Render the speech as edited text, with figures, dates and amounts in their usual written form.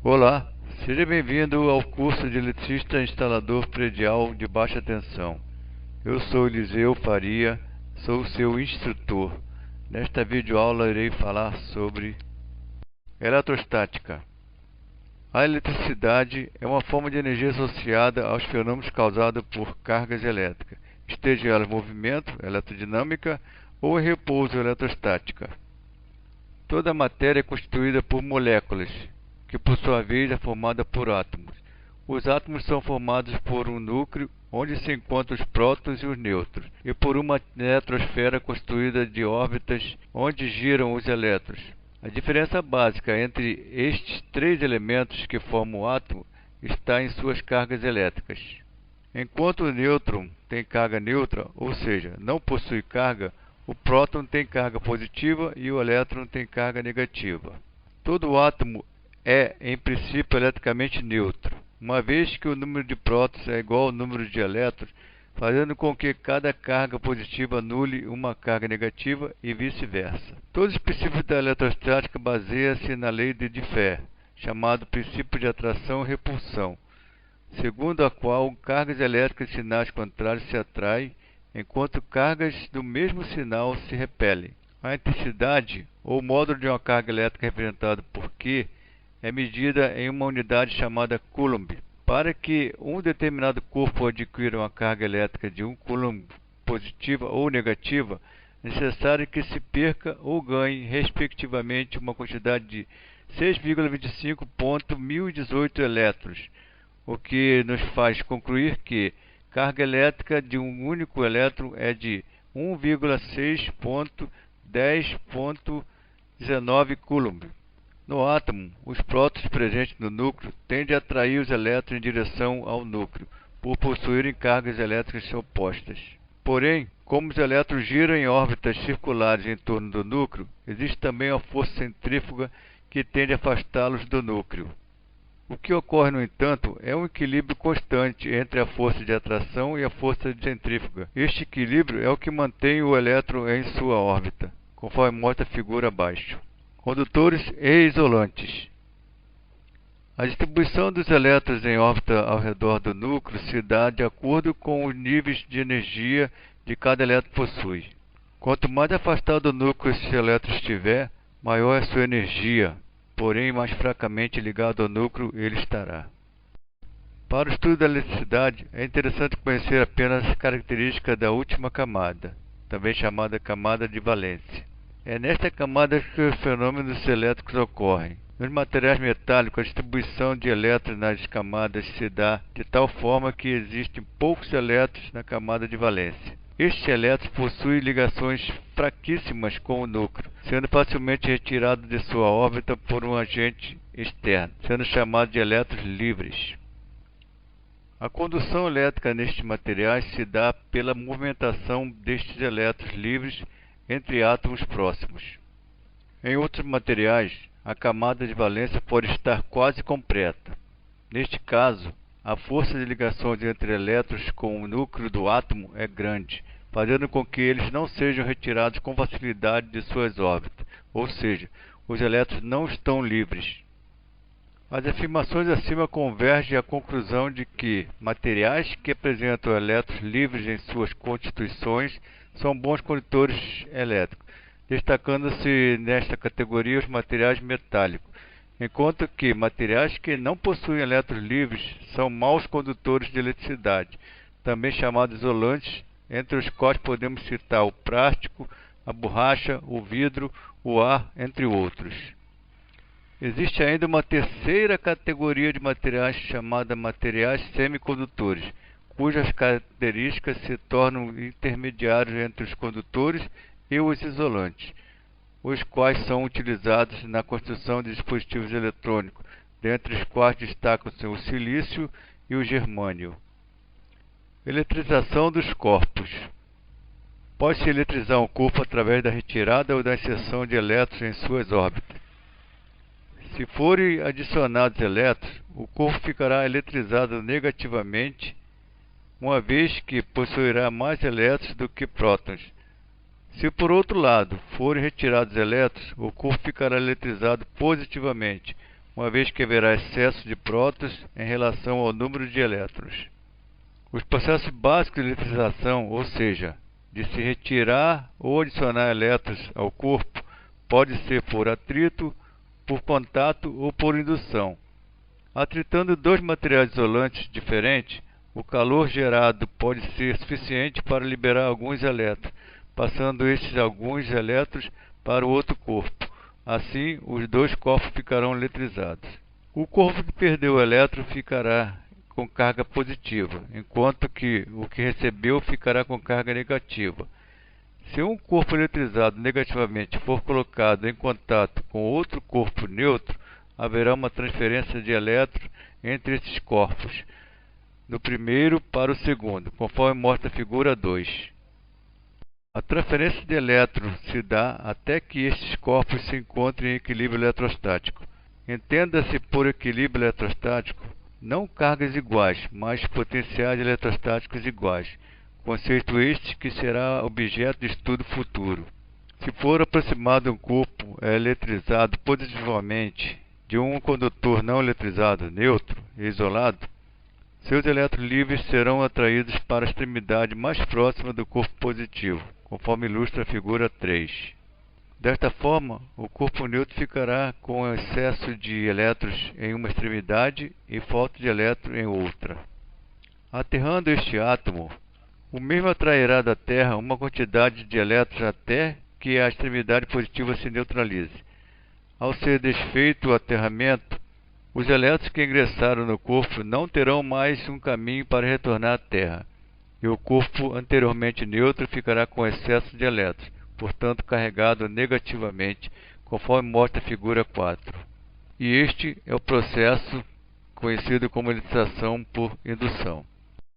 Olá, seja bem-vindo ao curso de Eletricista Instalador Predial de Baixa Tensão. Eu sou Eliseu Faria, sou seu instrutor. Nesta videoaula irei falar sobre eletrostática. A eletricidade é uma forma de energia associada aos fenômenos causados por cargas elétricas, esteja ela em movimento, eletrodinâmica, ou em repouso, eletrostática. Toda a matéria é constituída por moléculas, que por sua vez é formada por átomos. Os átomos são formados por um núcleo, onde se encontram os prótons e os nêutrons, e por uma eletrosfera constituída de órbitas, onde giram os elétrons. A diferença básica entre estes três elementos que formam o átomo está em suas cargas elétricas. Enquanto o nêutron tem carga neutra, ou seja, não possui carga, o próton tem carga positiva e o elétron tem carga negativa. Todo átomo é, em princípio, eletricamente neutro, uma vez que o número de prótons é igual ao número de elétrons, fazendo com que cada carga positiva anule uma carga negativa e vice-versa. Todos os princípios da eletrostática baseiam-se na lei de Diffie, chamado princípio de atração e repulsão, segundo a qual cargas elétricas de sinais contrários se atraem, enquanto cargas do mesmo sinal se repelem. A intensidade, ou módulo de uma carga elétrica representada por Q, é medida em uma unidade chamada Coulomb. Para que um determinado corpo adquira uma carga elétrica de 1 Coulomb positiva ou negativa, é necessário que se perca ou ganhe, respectivamente, uma quantidade de 6,25 ponto 1018 elétrons, o que nos faz concluir que carga elétrica de um único elétron é de 1,6.10.19 Coulomb. No átomo, os prótons presentes no núcleo tendem a atrair os elétrons em direção ao núcleo, por possuírem cargas elétricas opostas. Porém, como os elétrons giram em órbitas circulares em torno do núcleo, existe também uma força centrífuga que tende a afastá-los do núcleo. O que ocorre, no entanto, é um equilíbrio constante entre a força de atração e a força centrífuga. Este equilíbrio é o que mantém o elétron em sua órbita, conforme mostra a figura abaixo. Condutores e isolantes. A distribuição dos elétrons em órbita ao redor do núcleo se dá de acordo com os níveis de energia que cada elétron possui. Quanto mais afastado do núcleo esse elétron estiver, maior é sua energia, porém mais fracamente ligado ao núcleo ele estará. Para o estudo da eletricidade, é interessante conhecer apenas as características da última camada, também chamada camada de valência. É nesta camada que os fenômenos elétricos ocorrem. Nos materiais metálicos, a distribuição de elétrons nas camadas se dá de tal forma que existem poucos elétrons na camada de valência. Estes elétrons possuem ligações fraquíssimas com o núcleo, sendo facilmente retirados de sua órbita por um agente externo, sendo chamados de elétrons livres. A condução elétrica nestes materiais se dá pela movimentação destes elétrons livres entre átomos próximos. Em outros materiais, a camada de valência pode estar quase completa. Neste caso, a força de ligações entre elétrons com o núcleo do átomo é grande, fazendo com que eles não sejam retirados com facilidade de suas órbitas, ou seja, os elétrons não estão livres. As afirmações acima convergem à conclusão de que materiais que apresentam elétrons livres em suas constituições são bons condutores elétricos, destacando-se nesta categoria os materiais metálicos, enquanto que materiais que não possuem elétrons livres são maus condutores de eletricidade, também chamados isolantes, entre os quais podemos citar o plástico, a borracha, o vidro, o ar, entre outros. Existe ainda uma terceira categoria de materiais chamada materiais semicondutores, cujas características se tornam intermediários entre os condutores e os isolantes, os quais são utilizados na construção de dispositivos eletrônicos, dentre os quais destacam-se o silício e o germânio. Eletrização dos corpos. Pode-se eletrizar um corpo através da retirada ou da inserção de elétrons em suas órbitas. Se forem adicionados elétrons, o corpo ficará eletrizado negativamente, uma vez que possuirá mais elétrons do que prótons. Se por outro lado forem retirados elétrons, o corpo ficará eletrizado positivamente, uma vez que haverá excesso de prótons em relação ao número de elétrons. Os processos básicos de eletrização, ou seja, de se retirar ou adicionar elétrons ao corpo, pode ser por atrito, por contato ou por indução. Atritando dois materiais isolantes diferentes, o calor gerado pode ser suficiente para liberar alguns elétrons, passando estes alguns elétrons para o outro corpo. Assim, os dois corpos ficarão eletrizados. O corpo que perdeu o elétron ficará com carga positiva, enquanto que o que recebeu ficará com carga negativa. Se um corpo eletrizado negativamente for colocado em contato com outro corpo neutro, haverá uma transferência de elétrons entre esses corpos, do primeiro para o segundo, conforme mostra a figura 2. A transferência de elétrons se dá até que estes corpos se encontrem em equilíbrio eletrostático. Entenda-se por equilíbrio eletrostático não cargas iguais, mas potenciais eletrostáticos iguais, conceito este que será objeto de estudo futuro. Se for aproximado um corpo eletrizado positivamente de um condutor não eletrizado, neutro e isolado, seus elétrons livres serão atraídos para a extremidade mais próxima do corpo positivo, conforme ilustra a figura 3. Desta forma, o corpo neutro ficará com excesso de elétrons em uma extremidade e falta de elétron em outra. Aterrando este átomo, o mesmo atrairá da Terra uma quantidade de elétrons até que a extremidade positiva se neutralize. Ao ser desfeito o aterramento, os elétrons que ingressaram no corpo não terão mais um caminho para retornar à Terra, e o corpo anteriormente neutro ficará com excesso de elétrons, portanto carregado negativamente, conforme mostra a figura 4. E este é o processo conhecido como eletrização por indução.